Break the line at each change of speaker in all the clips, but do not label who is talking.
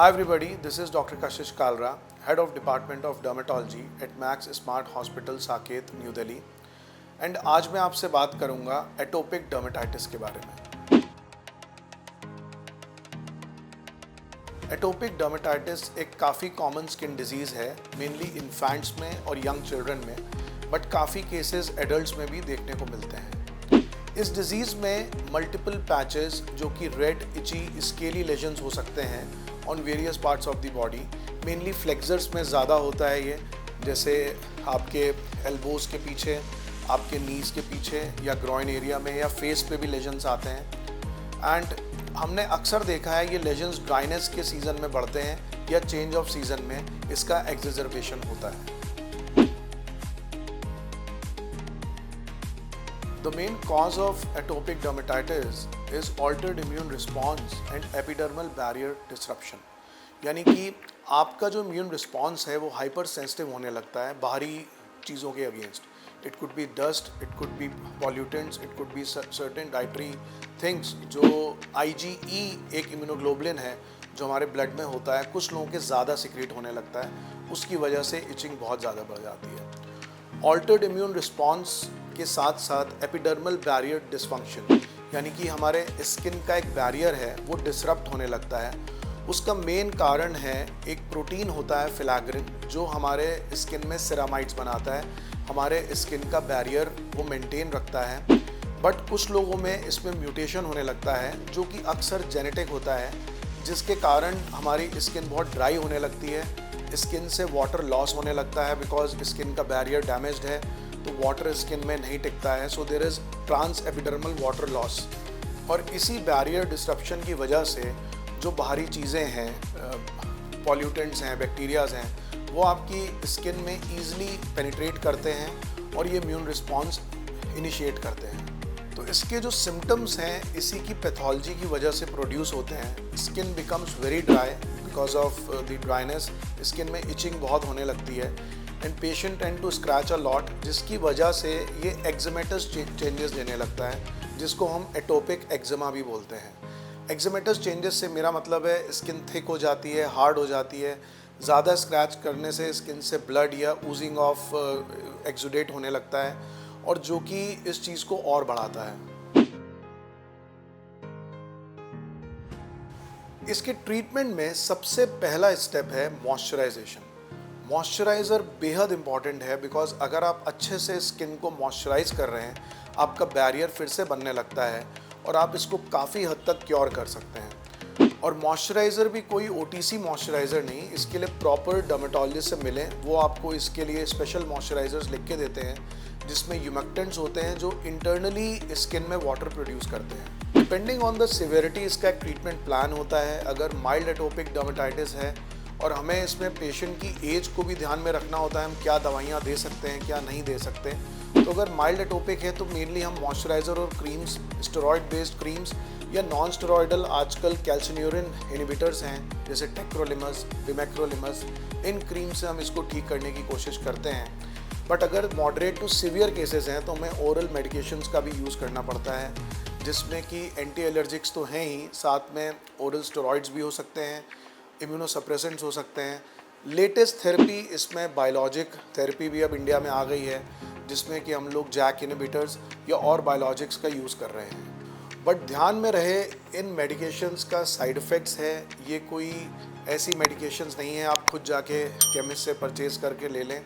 Hi everybody, this is Dr. Kashish Kalra, Head of Department of Dermatology at Max Smart Hospital, Saket, new Delhi. And आज मैं आपसे बात करूंगा atopic dermatitis के बारे में। एटोपिक डर्मेटाइटिस एक काफ़ी कॉमन स्किन डिजीज़ है, मेनली इन्फेंट्स में और यंग चिल्ड्रन में, बट काफ़ी केसेस एडल्ट्स में भी देखने को मिलते हैं। इस डिजीज़ में मल्टीपल पैचेस जो कि रेड, इची, स्केली लेजन्स हो सकते हैं on various parts of the body. Mainly flexors में ज़्यादा होता है ये, जैसे आपके एल्बोज के पीछे, आपके नीज के पीछे या ग्रॉइन एरिया में या फेस पे भी लेजन्स आते हैं। एंड हमने अक्सर देखा है ये लेजन्स ड्राइनेस के सीज़न में बढ़ते हैं या चेंज ऑफ सीज़न में इसका एक्सेजर्बेशन होता है। The main cause of atopic dermatitis is altered immune response and epidermal barrier disruption। यानी कि आपका जो इम्यून रिस्पॉन्स है वो हाइपर सेंसिटिव होने लगता है बाहरी चीज़ों के against. It could be dust, it could be pollutants, it could be certain dietary things. जो IgE एक इम्यूनोग्लोबुलिन है जो हमारे ब्लड में होता है, कुछ लोगों के ज़्यादा सिक्रेट होने लगता है, उसकी वजह से इचिंग बहुत ज़्यादा बढ़ जाती है। ऑल्टर्ड इम्यून रिस्पॉन्स के साथ साथ एपिडर्मल बैरियर डिसफंक्शन, यानी कि हमारे स्किन का एक बैरियर है वो डिसरप्ट होने लगता है। उसका मेन कारण है एक प्रोटीन होता है फिलाग्रिन, जो हमारे स्किन में सेरामाइड्स बनाता है, हमारे स्किन का बैरियर वो मेंटेन रखता है। बट कुछ लोगों में इसमें म्यूटेशन होने लगता है जो कि अक्सर जेनेटिक होता है, जिसके कारण हमारी स्किन बहुत ड्राई होने लगती है, स्किन से वाटर लॉस होने लगता है बिकॉज स्किन का बैरियर डैमेज्ड है, तो वाटर स्किन में नहीं टिकता है। So there is transepidermal water loss. और इसी बैरियर डिस्ट्रप्शन की वजह से जो बाहरी चीज़ें हैं, पॉल्यूटेंट्स हैं, बैक्टीरियाज हैं, वो आपकी स्किन में ईजिली पेनिट्रेट करते हैं और ये इम्यून रिस्पॉन्स इनिशिएट करते हैं। तो इसके जो सिम्टम्स हैं इसी की पैथोलॉजी की वजह से प्रोड्यूस होते हैं। Skin becomes very dry because of the dryness, skin में इचिंग बहुत होने लगती है and patient tend to scratch a lot, जिसकी वजह से ये एक्जिमेटस चेंजेस देने लगता है, जिसको हम एटोपिक एक्जिमा भी बोलते हैं। एक्जिमेटस चेंजेस से मेरा मतलब है स्किन थिक हो जाती है, हार्ड हो जाती है, ज़्यादा स्क्रैच करने से स्किन से ब्लड या ऊजिंग ऑफ एक्सुडेट होने लगता है, और जो कि इस चीज़ को और बढ़ाता है। इसके ट्रीटमेंट में सबसे पहला स्टेप है मॉइस्चराइजेशन। मॉइस्चराइज़र बेहद इंपॉर्टेंट है बिकॉज अगर आप अच्छे से स्किन को मॉइस्चराइज कर रहे हैं, आपका बैरियर फिर से बनने लगता है और आप इसको काफ़ी हद तक क्योर कर सकते हैं। और मॉइस्चराइज़र भी कोई OTC मॉइस्चराइज़र नहीं, इसके लिए प्रॉपर डर्मेटोलॉजिस्ट से मिलें, वो आपको इसके लिए स्पेशल मॉइस्चराइज़र्स लिख के देते हैं जिसमें ह्यूमेक्टेंट्स होते हैं जो इंटरनली स्किन में वाटर प्रोड्यूस करते हैं। डिपेंडिंग ऑन द सिवियरिटी इसका एक ट्रीटमेंट प्लान होता है। अगर माइल्ड एटोपिक डर्मेटाइटिस है और हमें इसमें पेशेंट की एज को भी ध्यान में रखना होता है, हम क्या दवाइयाँ दे सकते हैं, क्या नहीं दे सकते। तो अगर माइल्ड एटोपिक है तो मेनली हम मॉइस्चराइज़र और क्रीम्स, स्टेरॉइड बेस्ड क्रीम्स या नॉन स्टेरॉइडल आजकल कैल्शिन्यूरिन इनहिबिटर्स हैं जैसे टेक्रोलिमस, पिमेक्रोलिमस, इन क्रीम से हम इसको ठीक करने की कोशिश करते हैं। बट अगर मॉडरेट टू सीवियर केसेस हैं तो हमें ओरल मेडिकेशंस का भी यूज़ करना पड़ता है, जिसमें कि एंटी एलर्जिक्स तो हैं ही, साथ में ओरल स्टेरॉइड्स भी हो सकते हैं, इम्यूनोसप्रेसेंट्स हो सकते हैं। लेटेस्ट थेरेपी इसमें बायोलॉजिक थेरेपी भी अब इंडिया में आ गई है, जिसमें कि हम लोग जैक इनहिबिटर्स या और बायोलॉजिक्स का यूज़ कर रहे हैं। बट ध्यान में रहे, इन मेडिकेशंस का साइड इफ़ेक्ट्स है, ये कोई ऐसी मेडिकेशंस नहीं है आप खुद जाके केमिस्ट से परचेज़ करके ले लें,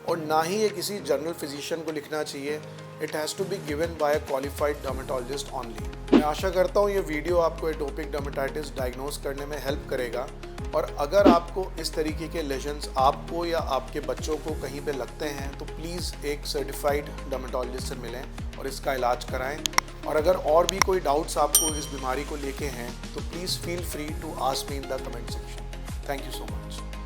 और ना ही ये किसी जनरल फिजिशियन को लिखना चाहिए। It has to be given by a qualified dermatologist only. मैं आशा करता हूँ ये वीडियो आपको एटोपिक डर्मेटाइटिस डायग्नोस करने में हेल्प करेगा, और अगर आपको इस तरीके के लेजन्स आपको या आपके बच्चों को कहीं पे लगते हैं तो प्लीज़ एक सर्टिफाइड डर्मेटोलॉजिस्ट से मिलें और इसका इलाज कराएं। और अगर और भी कोई डाउट्स आपको इस बीमारी को लेके हैं तो please feel free to ask me in the comment section. Thank you so much.